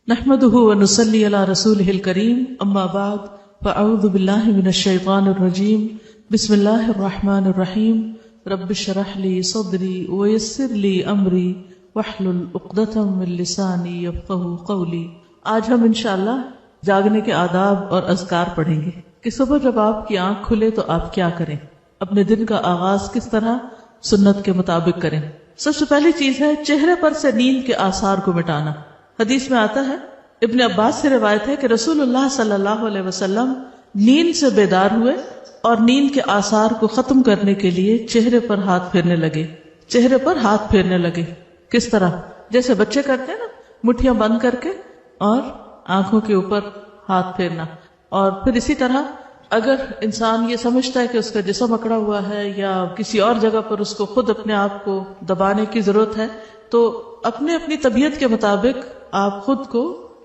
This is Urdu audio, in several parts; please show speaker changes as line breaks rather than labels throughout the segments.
نحمده ونصلي على رسوله الكريم اما بعد فاعوذ بالله من الشيطان الرجيم بسم الله الرحمن الرحيم رب اشرح لي صدري ويسر لي امري واحلل عقدة من لساني يفقهوا قولي۔ آج ہم انشاءاللہ جاگنے کے آداب اور اذکار پڑھیں گے کہ صبح جب آپ کی آنکھ کھلے تو آپ کیا کریں، اپنے دن کا آغاز کس طرح سنت کے مطابق کریں۔ سب سے پہلی چیز ہے چہرے پر سے نیند کے آثار کو مٹانا۔ حدیث میں آتا ہے، ابن عباس سے روایت ہے کہ رسول اللہ صلی اللہ علیہ وسلم نیند سے بیدار ہوئے اور نیند کے آثار کو ختم کرنے کے لیے چہرے پر ہاتھ پھیرنے لگے۔ چہرے پر ہاتھ پھیرنے لگے کس طرح؟ جیسے بچے کرتے ہیں نا، مٹھیاں بند کر کے اور آنکھوں کے اوپر ہاتھ پھیرنا۔ اور پھر اسی طرح اگر انسان یہ سمجھتا ہے کہ اس کا جسم اکڑا ہوا ہے یا کسی اور جگہ پر اس کو خود اپنے آپ کو دبانے کی ضرورت ہے تو اپنے اپنی طبیعت کے مطابق آپ خود کو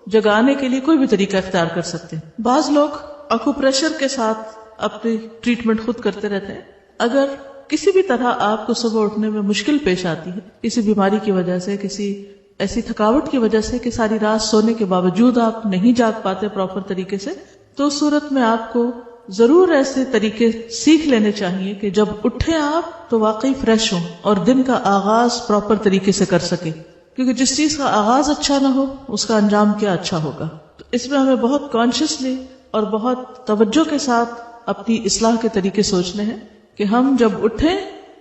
جگانے کے لیے کوئی بھی طریقہ اختیار کر سکتے ہیں۔ بعض لوگ اکوپریشر کے ساتھ اپنی ٹریٹمنٹ خود کرتے رہتے ہیں۔ اگر کسی بھی طرح آپ کو صبح اٹھنے میں مشکل پیش آتی ہے، کسی بیماری کی وجہ سے، کسی ایسی تھکاوٹ کی وجہ سے کہ ساری رات سونے کے باوجود آپ نہیں جاگ پاتے پراپر طریقے سے، تو اس صورت میں آپ کو ضرور ایسے طریقے سیکھ لینے چاہیے کہ جب اٹھیں آپ تو واقعی فریش ہوں اور دن کا آغاز پراپر طریقے سے کر سکیں، کیونکہ جس چیز کا آغاز اچھا نہ ہو اس کا انجام کیا اچھا ہوگا۔ تو اس میں ہمیں بہت کانشیسلی اور بہت توجہ کے ساتھ اپنی اصلاح کے طریقے سوچنے ہیں کہ ہم جب اٹھیں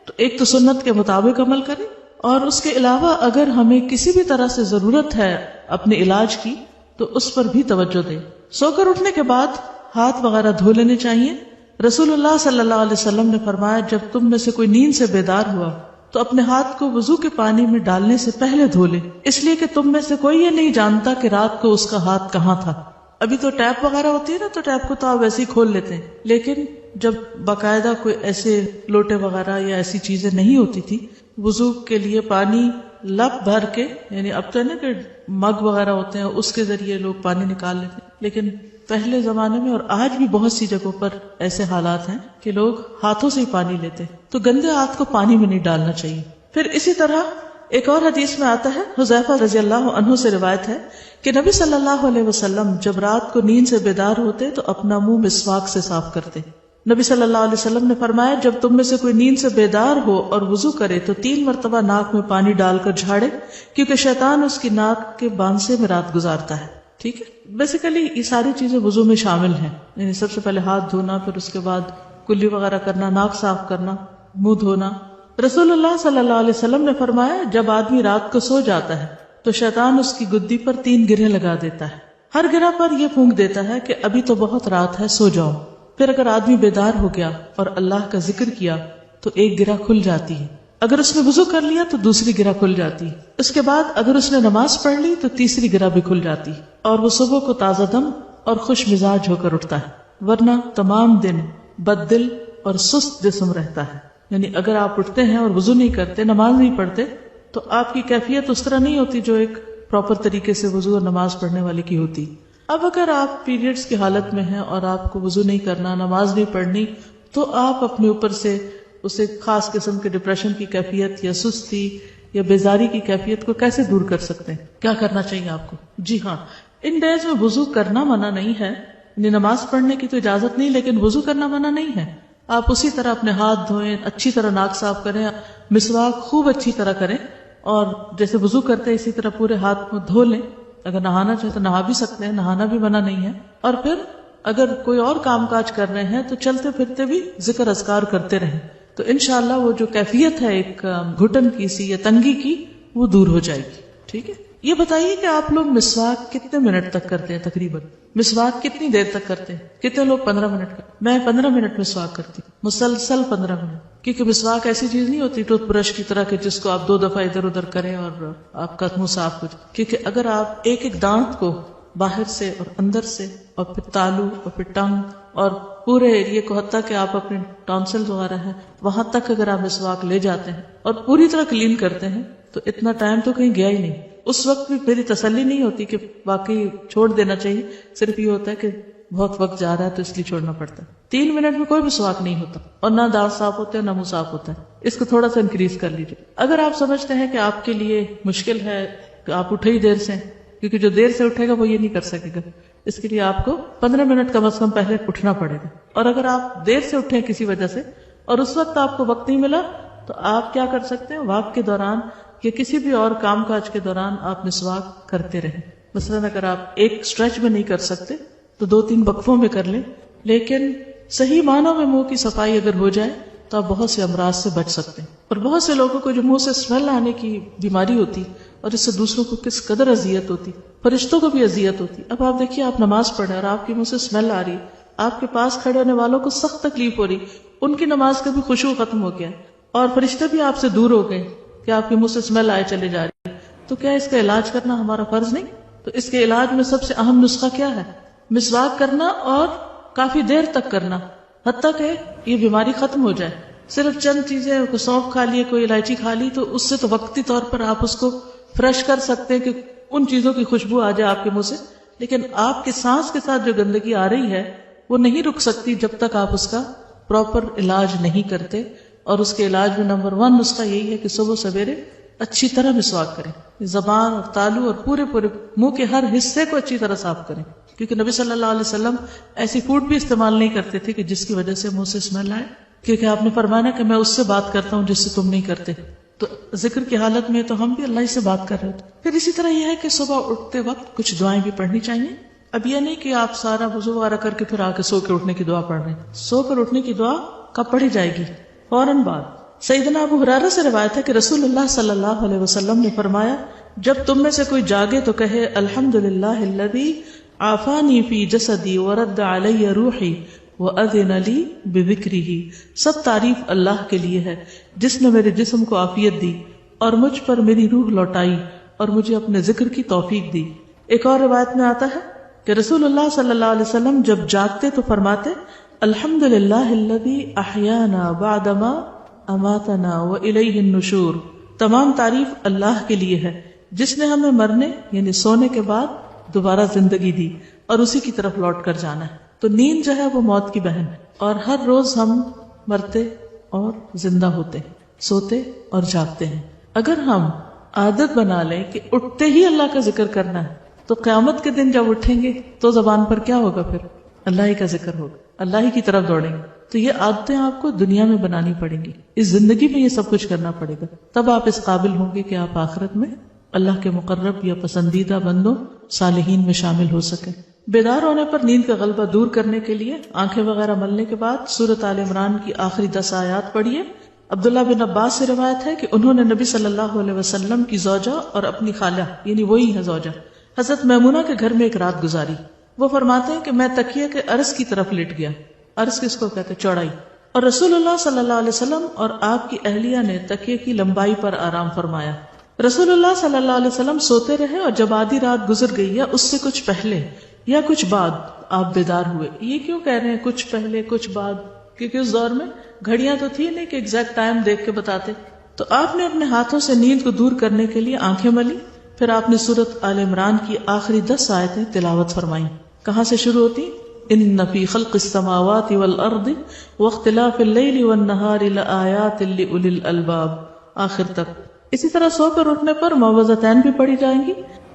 تو ایک تو سنت کے مطابق عمل کریں، اور اس کے علاوہ اگر ہمیں کسی بھی طرح سے ضرورت ہے اپنے علاج کی تو اس پر بھی توجہ دیں۔ سو کر اٹھنے کے بعد ہاتھ وغیرہ دھو لینے چاہیے۔ رسول اللہ صلی اللہ علیہ وسلم نے فرمایا، جب تم میں سے کوئی نیند سے بیدار ہوا تو اپنے ہاتھ کو وضو کے پانی میں ڈالنے سے پہلے دھو لے، اس لیے کہ تم میں سے کوئی یہ نہیں جانتا کہ رات کو اس کا ہاتھ کہاں تھا۔ ابھی تو ٹیپ وغیرہ ہوتی ہے نا، تو ٹیپ کو تو آپ ویسے ہی کھول لیتے ہیں، لیکن جب باقاعدہ کوئی ایسے لوٹے وغیرہ یا ایسی چیزیں نہیں ہوتی تھی، وضو کے لیے پانی لپ بھر کے، یعنی اب تو ہے نا کہ مگ وغیرہ ہوتے ہیں اس کے ذریعے لوگ پانی نکال لیتے ہیں، لیکن پہلے زمانے میں اور آج بھی بہت سی جگہوں پر ایسے حالات ہیں کہ لوگ ہاتھوں سے ہی پانی لیتے ہیں، تو گندے ہاتھ کو پانی میں نہیں ڈالنا چاہیے۔ پھر اسی طرح ایک اور حدیث میں آتا ہے، حذیفہ رضی اللہ عنہ سے روایت ہے کہ نبی صلی اللہ علیہ وسلم جب رات کو نیند سے بیدار ہوتے تو اپنا منہ مسواک سے صاف کرتے۔ نبی صلی اللہ علیہ وسلم نے فرمایا، جب تم میں سے کوئی نیند سے بیدار ہو اور وضو کرے تو 3 مرتبہ ناک میں پانی ڈال کر جھاڑے، کیونکہ شیطان اس کی ناک کے بانسے میں رات گزارتا ہے۔ ٹھیک ہے، بیسیکلی یہ ساری چیزیں وضو میں شامل ہیں، یعنی سب سے پہلے ہاتھ دھونا، پھر اس کے بعد کلی وغیرہ کرنا، ناک صاف کرنا، منہ دھونا۔ رسول اللہ صلی اللہ علیہ وسلم نے فرمایا، جب آدمی رات کو سو جاتا ہے تو شیطان اس کی گدی پر 3 گرہیں لگا دیتا ہے۔ ہر گرہ پر یہ پھونک دیتا ہے کہ ابھی تو بہت رات ہے، سو جاؤ۔ پھر اگر آدمی بیدار ہو گیا اور اللہ کا ذکر کیا تو ایک گرہ کھل جاتی ہے، اگر اس نے وضو کر لیا تو دوسری گرہ کھل جاتی ہے، اس کے بعد اگر اس نے نماز پڑھ لی تو تیسری گرہ بھی کھل جاتی ہے، اور وہ صبح کو تازہ دم اور خوش مزاج ہو کر اٹھتا ہے، ورنہ تمام دن بد دل اور سست جسم رہتا ہے۔ یعنی اگر آپ اٹھتے ہیں اور وضو نہیں کرتے، نماز نہیں پڑھتے، تو آپ کی کیفیت اس طرح نہیں ہوتی جو ایک پراپر طریقے سے وضو اور نماز پڑھنے والے کی ہوتی۔ اب اگر آپ پیریڈز کی حالت میں ہیں اور آپ کو وضو نہیں کرنا، نماز نہیں پڑھنی، تو آپ اپنے اوپر سے اسے خاص قسم کے ڈپریشن کی کیفیت یا سستی یا بیزاری کی کیفیت کو کیسے دور کر سکتے ہیں؟ کیا کرنا چاہیے آپ کو؟ جی ہاں، ان ڈیز میں وضو کرنا منع نہیں ہے، یعنی نماز پڑھنے کی تو اجازت نہیں، لیکن وضو کرنا منع نہیں ہے۔ آپ اسی طرح اپنے ہاتھ دھوئیں، اچھی طرح ناک صاف کریں، مسواک خوب اچھی طرح کریں، اور جیسے وضو کرتے ہیں اسی طرح پورے ہاتھ کو دھو لیں۔ اگر نہانا چاہے تو نہا بھی سکتے ہیں، نہانا بھی منع نہیں ہے۔ اور پھر اگر کوئی اور کام کاج کر رہے ہیں تو چلتے پھرتے بھی ذکر اذکار کرتے رہیں، تو انشاءاللہ وہ جو کیفیت ہے ایک گھٹن کی سی یا تنگی کی، وہ دور ہو جائے گی۔ ٹھیک ہے، یہ بتائیے کہ آپ لوگ مسواک کتنے منٹ تک کرتے ہیں؟ تقریباً مسواک کتنی دیر تک کرتے ہیں؟ کتنے لوگ 15 منٹ کرتے؟ میں 15 منٹ مسواک کرتی ہوں، مسلسل 15 منٹ، کیونکہ مسواک ایسی چیز نہیں ہوتی ٹوتھ برش کی طرح کہ جس کو آپ 2 دفعہ ادھر ادھر کریں اور آپ کا منہ صاف ہو جائے، کیونکہ اگر آپ ایک ایک دانت کو باہر سے اور اندر سے اور پھر تالو اور پھر ٹنگ اور پورے ایریے کو، حتیٰ کہ آپ اپنے ٹانسلز وغیرہ ہیں وہاں تک اگر آپ مسواک لے جاتے ہیں اور پوری طرح کلین کرتے ہیں تو اتنا ٹائم تو کہیں گیا ہی نہیں۔ اس وقت بھی میری تسلی نہیں ہوتی کہ واقعی چھوڑ دینا چاہیے، صرف یہ ہوتا ہے کہ بہت وقت جا رہا ہے تو اس لیے چھوڑنا پڑتا ہے۔ 3 منٹ میں کوئی مسواک نہیں ہوتا، اور نہ دانت صاف ہوتے ہیں نہ منہ صاف ہوتا ہے۔ اس کو تھوڑا سا انکریز کر لیجیے۔ اگر آپ سمجھتے ہیں کہ آپ کے لیے مشکل ہے کہ آپ اٹھے ہی دیر سے کیونکہ جو دیر سے اٹھے گا وہ یہ نہیں کر سکے گا. اس کے لیے آپ کو 15 منٹ کم از کم پہلے اٹھنا پڑے گا. اور اگر آپ دیر سے اٹھیں کسی وجہ سے اور اس وقت آپ کو وقت نہیں ملا تو آپ کیا کر سکتے ہیں, واک کے دوران یا کسی بھی اور کام کاج کے دوران آپ مسواک کرتے رہیں. مثلاً اگر آپ ایک اسٹریچ میں نہیں کر سکتے تو 2-3 وقفوں میں کر لیں, لیکن صحیح معنوں میں منہ کی صفائی اگر ہو جائے تو آپ بہت سے امراض سے بچ سکتے ہیں. اور بہت سے لوگوں کو جو منہ سے اسمیل آنے کی بیماری ہوتی اور اس سے دوسروں کو کس قدر اذیت ہوتی, فرشتوں کو بھی اذیت ہوتی. اب آپ دیکھیے, آپ نماز پڑھ رہے ہیں اور آپ کے منہ سے اسمیل آ رہی, آپ کے پاس کھڑے ہونے والوں کو سخت تکلیف ہو رہی, ان کی نماز کا بھی خشوع ختم ہو گیا اور فرشتے بھی آپ سے دور ہو گئے کہ آپ کے منہ سے اسمیل آئے چلے جا رہی. تو کیا اس کا علاج کرنا ہمارا فرض نہیں؟ تو اس کے علاج میں سب سے اہم نسخہ کیا ہے؟ مسواک کرنا اور کافی دیر تک کرنا, حتیٰ کہ یہ بیماری ختم ہو جائے. صرف چند چیزیں, کوئی سونف کھا لیے, کوئی الائچی کھا لی, تو اس سے تو وقتی طور پر آپ اس کو فریش کر سکتے ہیں کہ ان چیزوں کی خوشبو آ جائے آپ کے منہ سے, لیکن آپ کے سانس کے ساتھ جو گندگی آ رہی ہے وہ نہیں رک سکتی جب تک آپ اس کا پراپر علاج نہیں کرتے. اور اس کے علاج میں نمبر 1 نسخہ یہی ہے کہ صبح سویرے اچھی طرح مسواک کریں, زبان اور تالو اور پورے منہ کے ہر حصے کو اچھی طرح صاف کریں, کیونکہ نبی صلی اللہ علیہ وسلم ایسی فوڈ بھی استعمال نہیں کرتے تھے کہ جس کی وجہ سے منہ سے اسمیل آئے, کیونکہ آپ نے فرمایا کہ میں اس سے بات کرتا ہوں جس سے تم نہیں کرتے. تو ذکر کی حالت میں تو ہم بھی اللہ سے بات کر رہے تھے. پھر اسی طرح یہ ہے کہ صبح اٹھتے وقت کچھ دعائیں بھی پڑھنی چاہیے. اب یہ نہیں کہ آپ سارا وضو وغیرہ کر کے پھر آ کے سو کے اٹھنے کی دعا پڑھ رہے ہیں. سو کر اٹھنے کی دعا کب پڑھی جائے گی؟ فوراً بعد. سیدنا ابو ہریرہ سے روایت ہے کہ رسول اللہ صلی اللہ علیہ وسلم نے فرمایا, جب تم میں سے کوئی جاگے تو کہے الحمدللہ الذی عافانی فی جسدی ورد علی روحی وَأَذِنَ لِي بِذِكْرِهِ. سب تعریف اللہ کے لیے ہے جس نے میرے جسم کو عافیت دی اور مجھ پر میری روح لوٹائی اور مجھے اپنے ذکر کی توفیق دی. ایک اور روایت میں آتا ہے کہ رسول اللہ صلی اللہ علیہ وسلم جب جاگتے تو فرماتے الحمدللہ الذی احیانا بعدما اماتنا وإلیہ النشور. تمام تعریف اللہ کے لیے ہے جس نے ہمیں مرنے یعنی سونے کے بعد دوبارہ زندگی دی اور اسی کی طرف لوٹ کر جانا ہے. تو نیند جو ہے وہ موت کی بہن ہے, اور ہر روز ہم مرتے اور زندہ ہوتے ہیں, سوتے اور جاگتے ہیں. اگر ہم عادت بنا لیں کہ اٹھتے ہی اللہ کا ذکر کرنا ہے تو قیامت کے دن جب اٹھیں گے تو زبان پر کیا ہوگا؟ پھر اللہ ہی کا ذکر ہوگا, اللہ ہی کی طرف دوڑیں گے. تو یہ عادتیں آپ کو دنیا میں بنانی پڑیں گی, اس زندگی میں یہ سب کچھ کرنا پڑے گا, تب آپ اس قابل ہوں گے کہ آپ آخرت میں اللہ کے مقرب یا پسندیدہ بندوں صالحین میں شامل ہو سکیں. بیدار ہونے پر نیند کا غلبہ دور کرنے کے لیے آنکھیں وغیرہ ملنے کے بعد سورۃ آل عمران کی آخری 10 آیات پڑھیے. عبداللہ بن عباس سے روایت ہے کہ انہوں نے نبی صلی اللہ علیہ وسلم کی زوجہ اور اپنی خالہ یعنی وہی ہے زوجہ حضرت میمونہ کے گھر میں ایک رات گزاری. وہ فرماتے ہیں کہ میں تکیے کے عرض کی طرف لیٹ گیا. عرض کس کو کہتے ہیں؟ چوڑائی. اور رسول اللہ صلی اللہ علیہ وسلم اور آپ کی اہلیہ نے تکیے کی لمبائی پر آرام فرمایا. رسول اللہ صلی اللہ علیہ وسلم سوتے رہے اور جب آدھی رات گزر گئی یا اس سے کچھ پہلے یا کچھ بعد آپ بیدار ہوئے. یہ کیوں کہہ رہے ہیں کچھ پہلے کچھ بعد؟ کیونکہ اس دور میں گھڑیاں تو تھی نہیں کہ ایگزیکٹ ٹائم دیکھ کے بتاتے. تو آپ نے اپنے ہاتھوں سے نیند کو دور کرنے کے لیے آنکھیں ملی, پھر آپ نے سورۃ آل عمران کی آخری 10 آیتیں تلاوت فرمائیں. کہاں سے شروع ہوتی؟ ان فی خلق السماوات والارض واختلاف اللیل والنہار لآیات لأولی الالباب آخر تک. اسی طرح سو کر اٹھنے پر معوذتین بھی پڑھی جائیں گی.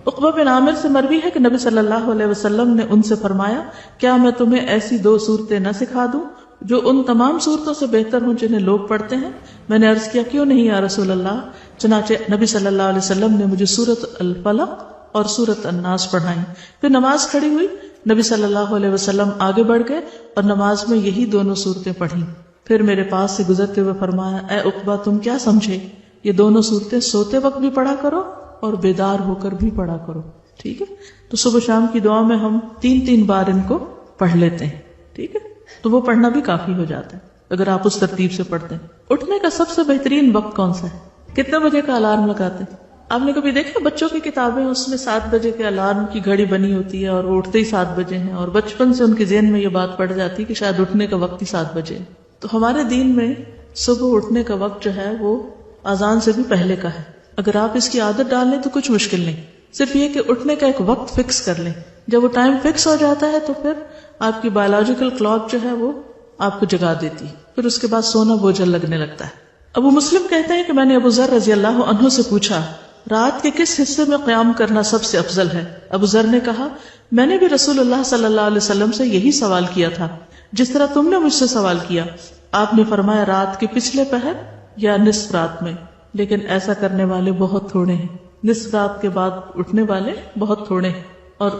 عقبہ بن عامر سے مروی ہے کہ نبی صلی اللہ علیہ وسلم نے ان سے فرمایا, کیا میں تمہیں ایسی 2 صورتیں نہ سکھا دوں جو ان تمام صورتوں سے بہتر ہوں جنہیں لوگ پڑھتے ہیں؟ میں نے عرض کیا, کیوں نہیں یا رسول اللہ. چنانچہ نبی صلی اللہ علیہ وسلم نے مجھے سورۃ الفلق اور سورۃ الناس پڑھائیں. پھر نماز کھڑی ہوئی, نبی صلی اللہ علیہ وسلم آگے بڑھ گئے اور نماز میں یہی 2 صورتیں پڑھیں. پھر میرے پاس سے گزرتے ہوئے فرمایا, اے عقبہ تم کیا سمجھے, یہ 2 صورتیں سوتے وقت بھی پڑھا کرو اور بیدار ہو کر بھی پڑھا کرو. ٹھیک ہے, تو صبح شام کی دعا میں ہم 3 بار ان کو پڑھ لیتے ہیں. ٹھیک ہے, تو وہ پڑھنا بھی کافی ہو جاتا ہے اگر آپ اس ترتیب سے پڑھتے ہیں. اٹھنے کا سب سے بہترین وقت کون سا ہے؟ کتنے بجے کا الارم لگاتے ہیں؟ آپ نے کبھی دیکھا بچوں کی کتابیں اس میں 7 بجے کے الارم کی گھڑی بنی ہوتی ہے اور وہ اٹھتے ہی 7 بجے ہیں, اور بچپن سے ان کے ذہن میں یہ بات پڑ جاتی ہے کہ شاید اٹھنے کا وقت ہی 7 بجے. تو ہمارے دین میں صبح اٹھنے کا وقت جو ہے وہ اذان سے بھی پہلے کا ہے. اگر آپ اس کی عادت ڈال لیں تو کچھ مشکل نہیں, صرف یہ کہ اٹھنے کا ایک وقت فکس کر لیں. جب وہ ٹائم فکس ہو جاتا ہے تو پھر آپ کی بایولوجیکل کلاک جو ہے وہ آپ کو جگا دیتی ہے, پھر اس کے بعد سونا بوجھل لگنے لگتا ہے. ابو مسلم کہتے ہیں کہ میں نے ابو ذر رضی اللہ عنہ سے پوچھا, رات کے کس حصے میں قیام کرنا سب سے افضل ہے؟ ابو ذر نے کہا میں نے بھی رسول اللہ صلی اللہ علیہ وسلم سے یہی سوال کیا تھا جس طرح تم نے مجھ سے سوال کیا. آپ نے فرمایا رات کے پچھلے پہر یا نصف رات میں، لیکن ایسا کرنے والے بہت تھوڑے ہیں. نصف رات کے بعد اٹھنے والے بہت تھوڑے ہیں، اور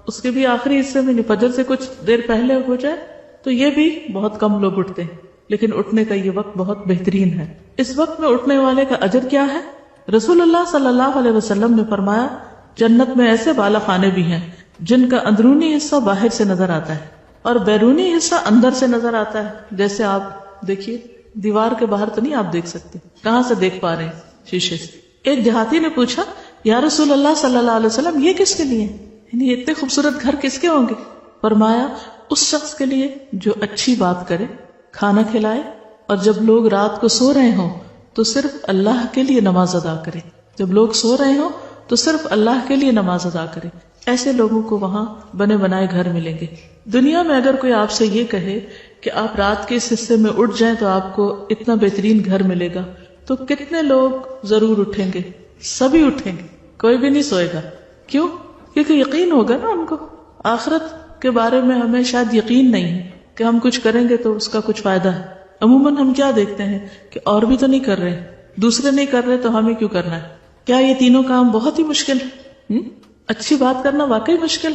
اس کے بھی آخری حصے میں فجر سے کچھ دیر پہلے ہو جائے تو یہ بھی بہت کم لوگ اٹھتے ہیں، لیکن اٹھنے کا یہ وقت بہت بہترین ہے. اس وقت میں اٹھنے والے کا اجر کیا ہے؟ رسول اللہ صلی اللہ علیہ وسلم نے فرمایا جنت میں ایسے بالا خانے بھی ہیں جن کا اندرونی حصہ باہر سے نظر آتا ہے اور بیرونی حصہ اندر سے نظر آتا ہے. جیسے آپ دیکھیے دیوار کے باہر تو نہیں آپ دیکھ سکتے، کہاں سے دیکھ پا رہے ہیں؟ شیشے سے. ایک دیہاتی نے پوچھا یا رسول اللہ صلی اللہ علیہ وسلم یہ کس کے لیے، یعنی اتنے خوبصورت گھر کس کے ہوں گے؟ فرمایا اس شخص کے لیے جو اچھی بات کرے، کھانا کھلائے، اور جب لوگ رات کو سو رہے ہوں تو صرف اللہ کے لیے نماز ادا کرے. جب لوگ سو رہے ہوں تو صرف اللہ کے لیے نماز ادا کرے. ایسے لوگوں کو وہاں بنے بنائے گھر ملیں گے. دنیا میں اگر کوئی آپ سے یہ کہے کہ آپ رات کے اس حصے میں اٹھ جائیں تو آپ کو اتنا بہترین گھر ملے گا، تو کتنے لوگ ضرور اٹھیں گے؟ سبھی اٹھیں گے، کوئی بھی نہیں سوئے گا. کیوں؟ کیونکہ یقین ہوگا نا ان کو. آخرت کے بارے میں ہمیں شاید یقین نہیں ہے کہ ہم کچھ کریں گے تو اس کا کچھ فائدہ ہے. عموماً ہم کیا دیکھتے ہیں کہ اور بھی تو نہیں کر رہے، دوسرے نہیں کر رہے تو ہمیں کیوں کرنا ہے؟ کیا یہ تینوں کام بہت ہی مشکل ہے؟ اچھی بات کرنا واقعی مشکل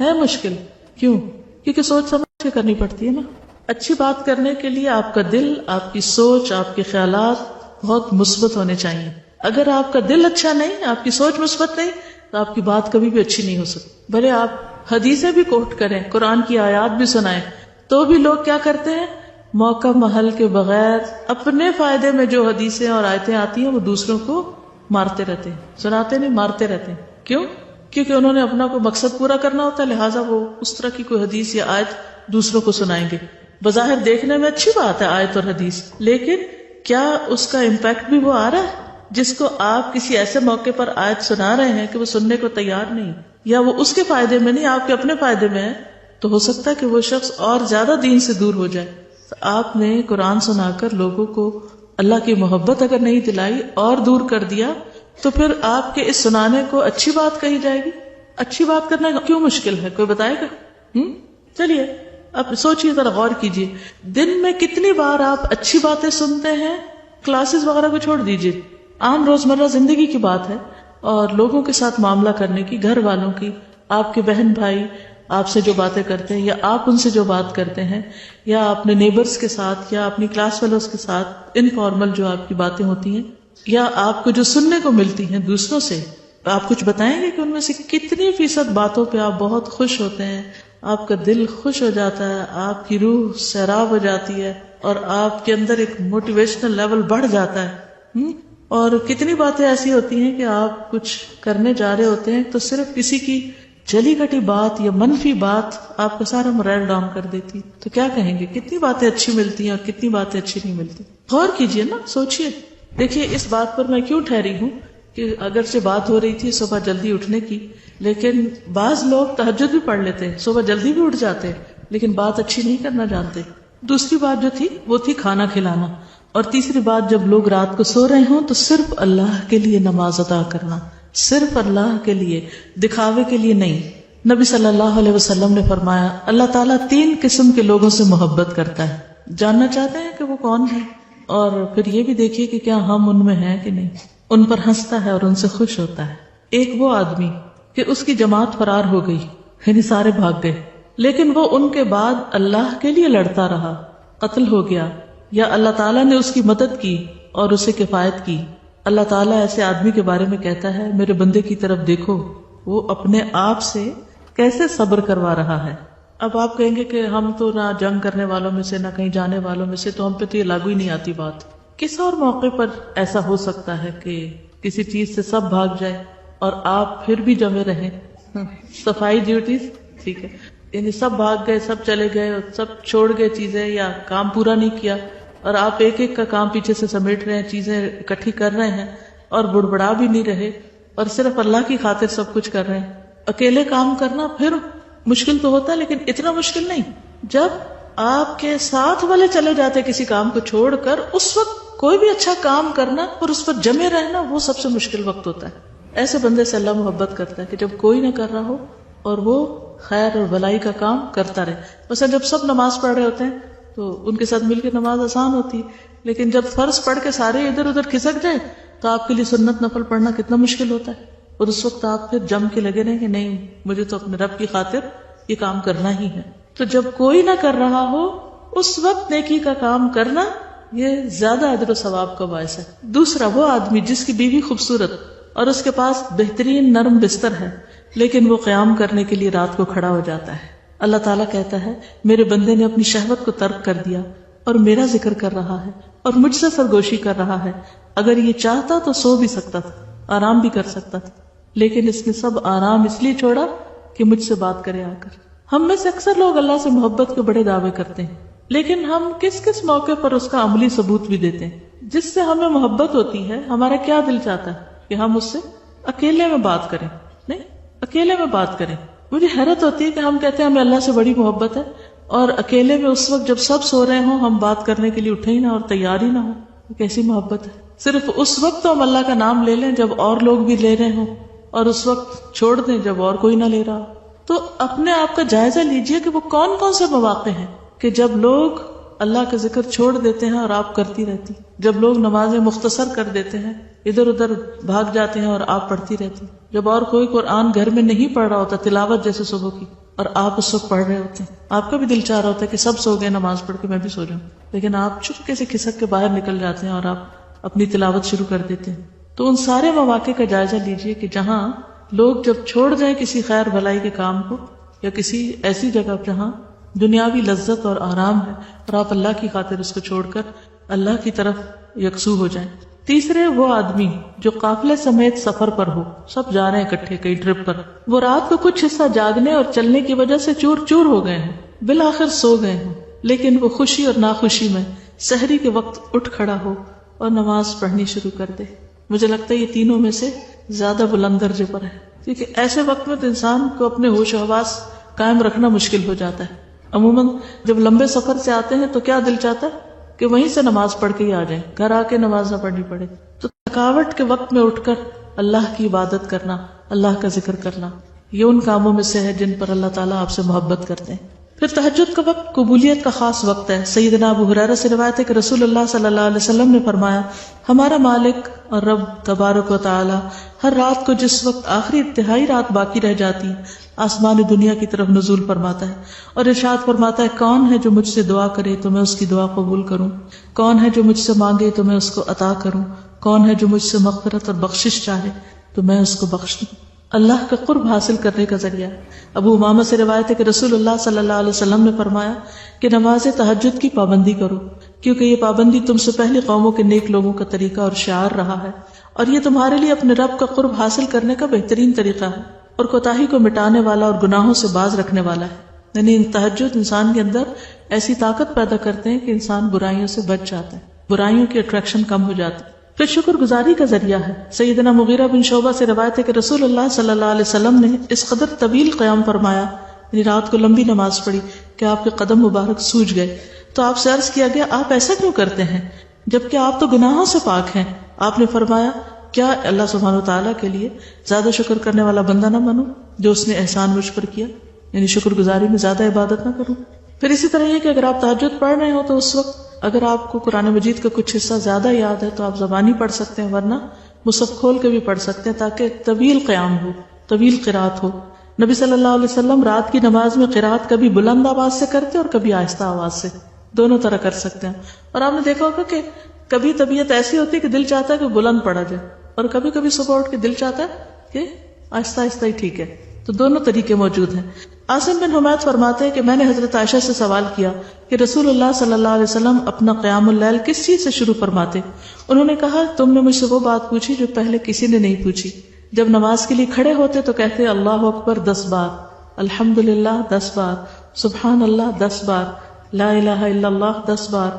ہے مشکل. کیوں؟ کیونکہ سوچ سمجھ کے کرنی پڑتی ہے نا. اچھی بات کرنے کے لیے آپ کا دل، آپ کی سوچ، آپ کے خیالات بہت مثبت ہونے چاہیے. اگر آپ کا دل اچھا نہیں، آپ کی سوچ مثبت نہیں، تو آپ کی بات کبھی بھی اچھی نہیں ہو سکتی. بھلے آپ حدیثیں بھی کوٹ کریں، قرآن کی آیات بھی سنائیں، تو بھی لوگ کیا کرتے ہیں؟ موقع محل کے بغیر اپنے فائدے میں جو حدیثیں اور آیتیں آتی ہیں وہ دوسروں کو مارتے رہتے ہیں. سناتے نہیں، مارتے رہتے ہیں. کیوں؟ کیونکہ انہوں نے اپنا کوئی مقصد پورا کرنا ہوتا ہے، لہٰذا وہ اس طرح کی کوئی حدیث یا آیت دوسروں کو سنائیں گے. بظاہر دیکھنے میں اچھی بات ہے آیت اور حدیث، لیکن کیا اس کا امپیکٹ بھی وہ آ رہا ہے؟ جس کو آپ کسی ایسے موقع پر آیت سنا رہے ہیں کہ وہ سننے کو تیار نہیں، یا وہ اس کے فائدے میں نہیں، آپ کے اپنے فائدے میں ہے، تو ہو سکتا ہے کہ وہ شخص اور زیادہ دین سے دور ہو جائے. تو آپ نے قرآن سنا کر لوگوں کو اللہ کی محبت اگر نہیں دلائی اور دور کر دیا، تو پھر آپ کے اس سنانے کو اچھی بات کہی جائے گی. اچھی بات کرنا کیوں مشکل ہے؟ کوئی بتائے گا؟ چلیے اب سوچیے، ذرا غور کیجیے، دن میں کتنی بار آپ اچھی باتیں سنتے ہیں؟ کلاسز وغیرہ کو چھوڑ دیجیے، عام روزمرہ زندگی کی بات ہے، اور لوگوں کے ساتھ معاملہ کرنے کی، گھر والوں کی، آپ کے بہن بھائی آپ سے جو باتیں کرتے ہیں یا آپ ان سے جو بات کرتے ہیں، یا اپنے نیبرز کے ساتھ یا اپنی کلاس فیلوز کے ساتھ انفارمل جو آپ کی باتیں ہوتی ہیں، یا آپ کو جو سننے کو ملتی ہیں دوسروں سے، آپ کچھ بتائیں گے کہ ان میں سے کتنی فیصد باتوں پہ آپ بہت خوش ہوتے ہیں، آپ کا دل خوش ہو جاتا ہے، آپ کی روح سیراب ہو جاتی ہے، اور آپ کے اندر ایک موٹیویشنل لیول بڑھ جاتا ہے. اور کتنی باتیں ایسی ہوتی ہیں کہ آپ کچھ کرنے جا رہے ہوتے ہیں تو صرف کسی کی جلی کٹی بات یا منفی بات آپ کا سارا مورائل ڈاؤن کر دیتی. تو کیا کہیں گے؟ کتنی باتیں اچھی ملتی ہیں اور کتنی باتیں اچھی نہیں ملتی. غور کیجئے نا، سوچئے. دیکھیے اس بات پر میں کیوں ٹھہری ہوں کہ اگرچہ بات ہو رہی تھی صبح جلدی اٹھنے کی، لیکن بعض لوگ تہجد بھی پڑھ لیتے ہیں، صبح جلدی بھی اٹھ جاتے ہیں، لیکن بات اچھی نہیں کرنا جانتے. دوسری بات جو تھی وہ تھی کھانا کھلانا، اور تیسری بات جب لوگ رات کو سو رہے ہوں تو صرف اللہ کے لیے نماز ادا کرنا، صرف اللہ کے لیے، دکھاوے کے لیے نہیں. نبی صلی اللہ علیہ وسلم نے فرمایا اللہ تعالیٰ 3 قسم کے لوگوں سے محبت کرتا ہے. جاننا چاہتے ہیں کہ وہ کون ہے؟ اور پھر یہ بھی دیکھیے کہ کیا ہم ان میں ہیں کہ نہیں. ان پر ہنستا ہے اور ان سے خوش ہوتا ہے. ایک وہ آدمی کہ اس کی جماعت فرار ہو گئی، یعنی سارے بھاگ گئے، لیکن وہ ان کے بعد اللہ کے لیے لڑتا رہا، قتل ہو گیا، یا اللہ تعالیٰ نے اس کی مدد کی اور اسے کفایت کی. اللہ تعالیٰ ایسے آدمی کے بارے میں کہتا ہے میرے بندے کی طرف دیکھو، وہ اپنے آپ سے کیسے صبر کروا رہا ہے. اب آپ کہیں گے کہ ہم تو نہ جنگ کرنے والوں میں سے، نہ کہیں جانے والوں میں سے، تو ہم پہ تو یہ لاگو ہی نہیں آتی بات. کس اور موقع پر ایسا ہو سکتا ہے کہ کسی چیز سے سب بھاگ جائے اور آپ پھر بھی جمے رہیں؟ صفائی ڈیوٹیز، ٹھیک ہے، یعنی سب بھاگ گئے، سب چلے گئے، سب چھوڑ گئے چیزیں یا کام پورا نہیں کیا، اور آپ ایک ایک کا کام پیچھے سے سمیٹ رہے ہیں، چیزیں اکٹھی کر رہے ہیں، اور بڑبڑا بھی نہیں رہے، اور صرف اللہ کی خاطر سب کچھ کر رہے ہیں. اکیلے کام کرنا پھر مشکل تو ہوتا ہے، لیکن اتنا مشکل نہیں. جب آپ کے ساتھ والے چلے جاتے کسی کام کو چھوڑ کر، اس وقت کوئی بھی اچھا کام کرنا اور اس پر جمے رہنا وہ سب سے مشکل وقت ہوتا ہے. ایسے بندے سے اللہ محبت کرتا ہے کہ جب کوئی نہ کر رہا ہو اور وہ خیر اور بھلائی کا کام کرتا رہے. مثلا جب سب نماز پڑھ رہے ہوتے ہیں تو ان کے ساتھ مل کے نماز آسان ہوتی ہے، لیکن جب فرض پڑھ کے سارے ادھر ادھر کھسک جائیں تو آپ کے لیے سنت نفل پڑھنا کتنا مشکل ہوتا ہے. اور اس وقت آپ پھر جم کے لگے رہیں کہ نہیں مجھے تو اپنے رب کی خاطر یہ کام کرنا ہی ہے. تو جب کوئی نہ کر رہا ہو اس وقت نیکی کا کام کرنا یہ زیادہ اجر و ثواب کا باعث ہے. دوسرا وہ آدمی جس کی بیوی خوبصورت اور اس کے پاس بہترین نرم بستر ہے لیکن وہ قیام کرنے کے لیے رات کو کھڑا ہو جاتا ہے. اللہ تعالیٰ کہتا ہے میرے بندے نے اپنی شہوت کو ترک کر دیا اور میرا ذکر کر رہا ہے اور مجھ سے سرگوشی کر رہا ہے. اگر یہ چاہتا تو سو بھی سکتا تھا، آرام بھی کر سکتا تھا، لیکن اس نے سب آرام اس لیے چھوڑا کہ مجھ سے بات کرے آ کر. ہم میں سے اکثر لوگ اللہ سے محبت کے بڑے دعوے کرتے ہیں، لیکن ہم کس کس موقع پر اس کا عملی ثبوت بھی دیتے ہیں. جس سے ہمیں محبت ہوتی ہے ہمارا کیا دل چاہتا ہے کہ ہم اس سے اکیلے میں بات کریں، نہیں اکیلے میں بات کریں. مجھے حیرت ہوتی ہے کہ ہم کہتے ہیں ہمیں اللہ سے بڑی محبت ہے اور اکیلے میں اس وقت جب سب سو رہے ہوں ہم بات کرنے کے لیے اٹھے ہی نہ اور تیار ہی نہ ہو. کیسی محبت ہے. صرف اس وقت تو ہم اللہ کا نام لے لیں جب اور لوگ بھی لے رہے ہوں اور اس وقت چھوڑ دیں جب اور کوئی نہ لے رہا. تو اپنے آپ کا جائزہ لیجئے کہ وہ کون کون سے مواقع ہیں کہ جب لوگ اللہ کا ذکر چھوڑ دیتے ہیں اور آپ کرتی رہتی، جب لوگ نمازیں مختصر کر دیتے ہیں ادھر ادھر بھاگ جاتے ہیں اور آپ پڑھتی رہتی، جب اور کوئی قرآن گھر میں نہیں پڑھ رہا ہوتا تلاوت جیسے صبح کی اور آپ اس وقت پڑھ رہے ہوتے ہیں. آپ کا بھی دل چاہ رہا ہوتا ہے کہ سب سو گئے نماز پڑھ کے میں بھی سو جاؤں، لیکن آپ چپکے سے کھسک کے باہر نکل جاتے ہیں اور آپ اپنی تلاوت شروع کر دیتے ہیں. تو ان سارے مواقع کا جائزہ لیجئے کہ جہاں لوگ جب چھوڑ جائیں کسی خیر بھلائی کے کام کو یا کسی ایسی جگہ جہاں دنیاوی لذت اور آرام ہے اور آپ اللہ کی خاطر اس کو چھوڑ کر اللہ کی طرف یکسو ہو جائیں. تیسرے وہ آدمی جو قافلے سمیت سفر پر ہو، سب جا رہے ہیں اکٹھے کئی ٹرپ پر، وہ رات کو کچھ حصہ جاگنے اور چلنے کی وجہ سے چور چور ہو گئے ہیں، بالآخر سو گئے ہیں، لیکن وہ خوشی اور ناخوشی میں سحری کے وقت اٹھ کھڑا ہو اور نماز پڑھنی شروع کر دے. مجھے لگتا ہے یہ تینوں میں سے زیادہ بلند درجے پر ہے، کیونکہ ایسے وقت میں تو انسان کو اپنے ہوش و حواس قائم رکھنا مشکل ہو جاتا ہے. عموماً جب لمبے سفر سے آتے ہیں تو کیا دل چاہتا ہے کہ وہیں سے نماز پڑھ کے ہی آ جائیں، گھر آ کے نماز نہ پڑھنی پڑے. تو تھکاوٹ کے وقت میں اٹھ کر اللہ کی عبادت کرنا، اللہ کا ذکر کرنا، یہ ان کاموں میں سے ہے جن پر اللہ تعالیٰ آپ سے محبت کرتے ہیں. پھر تہجد کا وقت قبولیت کا خاص وقت ہے. سیدنا ابو ہریرہ سے روایت ہے کہ رسول اللہ صلی اللہ علیہ وسلم نے فرمایا ہمارا مالک اور رب تبارک و تعالی ہر رات کو جس وقت آخری انتہائی رات باقی رہ جاتی آسمان دنیا کی طرف نزول فرماتا ہے اور ارشاد فرماتا ہے کون ہے جو مجھ سے دعا کرے تو میں اس کی دعا قبول کروں، کون ہے جو مجھ سے مانگے تو میں اس کو عطا کروں، کون ہے جو مجھ سے مغفرت اور بخشش چاہے تو میں اس کو بخش دوں. اللہ کا قرب حاصل کرنے کا ذریعہ. ابو امامہ سے روایت ہے کہ رسول اللہ صلی اللہ علیہ وسلم نے فرمایا کہ نماز تہجد کی پابندی کرو، کیونکہ یہ پابندی تم سے پہلے قوموں کے نیک لوگوں کا طریقہ اور شعار رہا ہے، اور یہ تمہارے لیے اپنے رب کا قرب حاصل کرنے کا بہترین طریقہ ہے اور کوتاہی کو مٹانے والا اور گناہوں سے باز رکھنے والا ہے. یعنی تہجد انسان کے اندر ایسی طاقت پیدا کرتے ہیں کہ انسان برائیوں سے بچ جاتا ہے، برائیوں کی اٹریکشن کم ہو جاتی ہے. پھر شکر گزاری کا ذریعہ ہے. سیدنا مغیرہ بن شعبہ سے روایت ہے کہ رسول اللہ صلی اللہ علیہ وسلم نے اس قدر طویل قیام فرمایا، یعنی رات کو لمبی نماز پڑھی کہ آپ کے قدم مبارک سوج گئے. تو آپ سے عرض کیا گیا آپ ایسا کیوں کرتے ہیں جبکہ آپ تو گناہوں سے پاک ہیں؟ آپ نے فرمایا کیا اللہ سبحانہ وتعالیٰ کے لیے زیادہ شکر کرنے والا بندہ نہ بنوں جو اس نے احسان مجھ پر کیا، یعنی شکر گزاری میں زیادہ عبادت نہ کروں. پھر اسی طرح یہ کہ اگر آپ تہجد پڑھ رہے ہو تو اس وقت اگر آپ کو قرآن مجید کا کچھ حصہ زیادہ یاد ہے تو آپ زبانی پڑھ سکتے ہیں، ورنہ مصحف کھول کے بھی پڑھ سکتے ہیں تاکہ طویل قیام ہو، طویل قرات ہو. نبی صلی اللہ علیہ وسلم رات کی نماز میں قرات کبھی بلند آواز سے کرتے اور کبھی آہستہ آواز سے، دونوں طرح کر سکتے ہیں. اور آپ نے دیکھا ہوگا کہ کبھی طبیعت ایسی ہوتی ہے کہ دل چاہتا ہے کہ بلند پڑھا جائے اور کبھی کبھی صبح اٹھ کے دل چاہتا ہے کہ آہستہ آہستہ ہی ٹھیک ہے. تو دونوں طریقے موجود ہیں. عاصم بن حمید فرماتے ہیں کہ میں نے حضرت عائشہ سے سوال کیا کہ رسول اللہ صلی اللہ علیہ وسلم اپنا قیام اللیل کس چیز سے شروع فرماتے؟ انہوں نے کہا تم نے مجھ سے وہ بات پوچھی جو پہلے کسی نے نہیں پوچھی. جب نماز کے لیے کھڑے ہوتے تو کہتے اللہ اکبر 10 بار، الحمدللہ 10 بار، سبحان اللہ 10 بار، لا الہ الا اللہ 10 بار،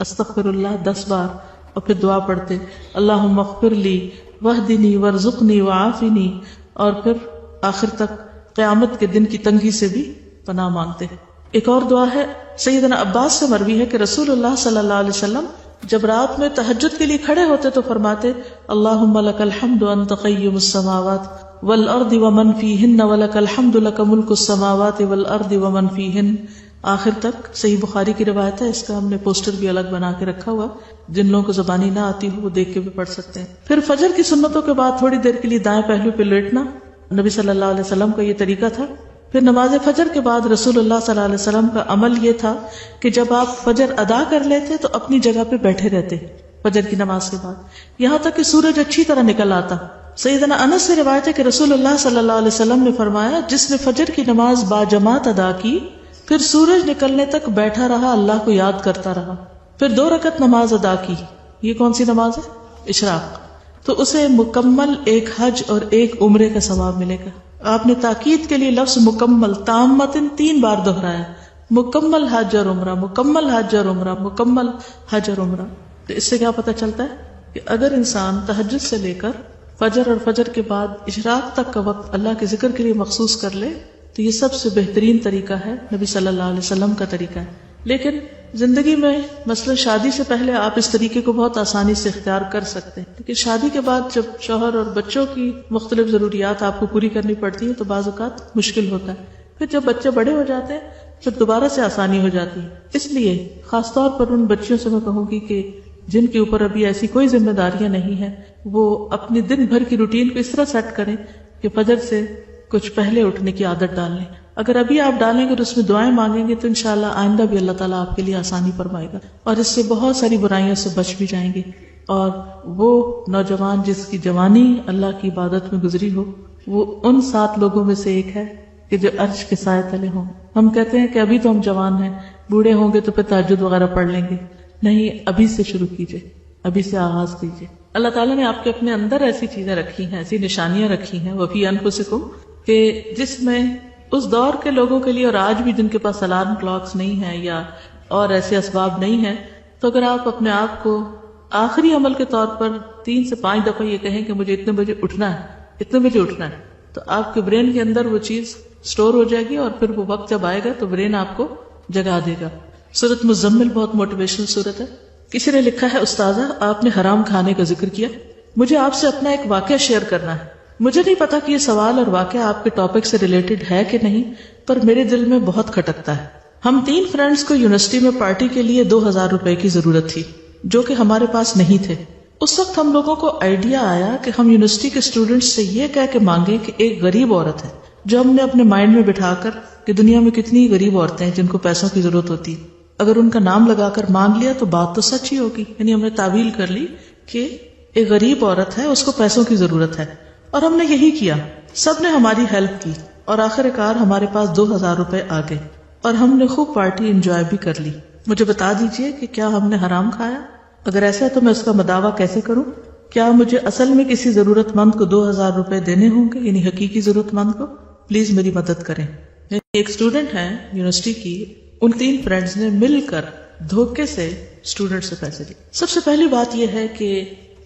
استغفر اللہ 10 بار، اور پھر دعا پڑھتے اللہم اغفر لی واہدنی وارزقنی وعافنی، اور پھر آخر تک قیامت کے دن کی تنگی سے بھی پناہ مانگتے. ایک اور دعا ہے سیدنا عباس سے مروی ہے کہ رسول اللہ صلی اللہ علیہ وسلم جب رات میں تہجد کے لیے کھڑے ہوتے تو فرماتے اللہم لک الحمد انت قیم السماوات والارض ومن فیہن ولک الحمد لک ملک السماوات والارض ومن فیہن، آخر تک۔ صحیح بخاری کی روایت ہے، اس کا ہم نے پوسٹر بھی الگ بنا کے رکھا ہوا، جن لوگوں کو زبانی نہ آتی ہو وہ دیکھ کے بھی پڑھ سکتے ہیں۔ پھر فجر کی سنتوں کے بعد تھوڑی دیر کے لیے دائیں پہلو پہ لیٹنا، نبی صلی اللہ علیہ وسلم کا یہ طریقہ تھا۔ پھر نماز فجر کے بعد رسول اللہ صلی اللہ علیہ وسلم کا عمل یہ تھا کہ جب آپ فجر ادا کر لیتے تو اپنی جگہ پہ بیٹھے رہتے فجر کی نماز کے بعد، یہاں تک کہ سورج اچھی طرح نکل آتا۔ سیدنا انس سے روایت ہے کہ رسول اللہ صلی اللہ علیہ وسلم نے فرمایا، جس نے فجر کی نماز باجماعت ادا کی پھر سورج نکلنے تک بیٹھا رہا، اللہ کو یاد کرتا رہا، پھر 2 رکعت نماز ادا کی، یہ کون سی نماز ہے؟ اشراق، تو اسے مکمل ایک حج اور ایک عمرے کا ثواب ملے گا۔ آپ نے تاکید کے لیے لفظ مکمل تامتن 3 بار دہرایا، مکمل حج اور عمرہ، مکمل حج اور عمرہ، مکمل حج اور عمرہ۔ تو اس سے کیا پتہ چلتا ہے کہ اگر انسان تہجد سے لے کر فجر اور فجر کے بعد اشراق تک کا وقت اللہ کے ذکر کے لیے مخصوص کر لے تو یہ سب سے بہترین طریقہ ہے، نبی صلی اللہ علیہ وسلم کا طریقہ ہے۔ لیکن زندگی میں مثلا شادی سے پہلے آپ اس طریقے کو بہت آسانی سے اختیار کر سکتے ہیں، لیکن شادی کے بعد جب شوہر اور بچوں کی مختلف ضروریات آپ کو پوری کرنی پڑتی ہیں تو بعض اوقات مشکل ہوتا ہے۔ پھر جب بچے بڑے ہو جاتے ہیں پھر دوبارہ سے آسانی ہو جاتی ہے۔ اس لیے خاص طور پر ان بچیوں سے میں کہوں گی کہ جن کے اوپر ابھی ایسی کوئی ذمہ داریاں نہیں ہیں، وہ اپنی دن بھر کی روٹین کو اس طرح سیٹ کریں کہ فجر سے کچھ پہلے اٹھنے کی عادت ڈال لیں۔ اگر ابھی آپ ڈالیں گے اور اس میں دعائیں مانگیں گے تو انشاءاللہ آئندہ بھی اللہ تعالیٰ آپ کے لیے آسانی فرمائے گا، اور اس سے بہت ساری برائیوں سے بچ بھی جائیں گے۔ اور وہ نوجوان جس کی جوانی اللہ کی عبادت میں گزری ہو، وہ ان 7 لوگوں میں سے ایک ہے کہ جو عرش کے سائے تلے ہوں۔ ہم کہتے ہیں کہ ابھی تو ہم جوان ہیں، بوڑھے ہوں گے تو پھر تہجد وغیرہ پڑھ لیں گے، نہیں، ابھی سے شروع کیجئے، ابھی سے آغاز کیجئے۔ اللہ تعالیٰ نے آپ کے اپنے اندر ایسی چیزیں رکھی ہیں، ایسی نشانیاں رکھی ہیں وفی انفسکم، کہ جس میں اس دور کے لوگوں کے لیے اور آج بھی جن کے پاس الارم کلاکس نہیں ہیں یا اور ایسے اسباب نہیں ہیں، تو اگر آپ اپنے آپ کو آخری عمل کے طور پر 3 سے 5 دفعہ یہ کہیں کہ مجھے اتنے بجے اٹھنا ہے، اتنے بجے اٹھنا ہے، تو آپ کے برین کے اندر وہ چیز سٹور ہو جائے گی، اور پھر وہ وقت جب آئے گا تو برین آپ کو جگا دے گا۔ سورۃ مزمل بہت موٹیویشنل سورت ہے۔ کسی نے لکھا ہے، استاذہ آپ نے حرام کھانے کا ذکر کیا، مجھے آپ سے اپنا ایک واقعہ شیئر کرنا ہے۔ مجھے نہیں پتا کہ یہ سوال اور واقعہ آپ کے ٹاپک سے ریلیٹڈ ہے کہ نہیں، پر میرے دل میں بہت کھٹکتا ہے۔ ہم 3 فرینڈز کو یونیورسٹی میں پارٹی کے لیے 2000 روپے کی ضرورت تھی، جو کہ ہمارے پاس نہیں تھے۔ اس وقت ہم لوگوں کو آئیڈیا آیا کہ ہم یونیورسٹی کے اسٹوڈنٹس سے یہ کہہ کے مانگیں کہ ایک غریب عورت ہے، جو ہم نے اپنے مائنڈ میں بٹھا کر کہ دنیا میں کتنی غریب عورتیں ہیں جن کو پیسوں کی ضرورت ہوتی ہے، اگر ان کا نام لگا کر مانگ لیا تو بات تو سچ ہی ہوگی۔ یعنی ہم نے تعویل کر لی کہ ایک غریب عورت ہے، اس کو پیسوں کی ضرورت ہے، اور ہم نے یہی کیا۔ سب نے ہماری ہیلپ کی اور آخر کار ہمارے پاس 2000 روپے آ گئے اور ہم نے خوب پارٹی انجوائے بھی کر لی۔ مجھے بتا دیجئے کہ کیا ہم نے حرام کھایا؟ اگر ایسا ہے تو میں اس کا مداوع کیسے کروں؟ کیا مجھے اصل میں کسی ضرورت مند کو 2000 روپے دینے ہوں گے، یعنی حقیقی ضرورت مند کو؟ پلیز میری مدد کریں۔ ایک اسٹوڈنٹ ہے یونیورسٹی کی، ان 3 فرینڈز نے مل کر دھوکے سے اسٹوڈنٹ سے پیسے لیے۔ سب سے پہلی بات یہ ہے کہ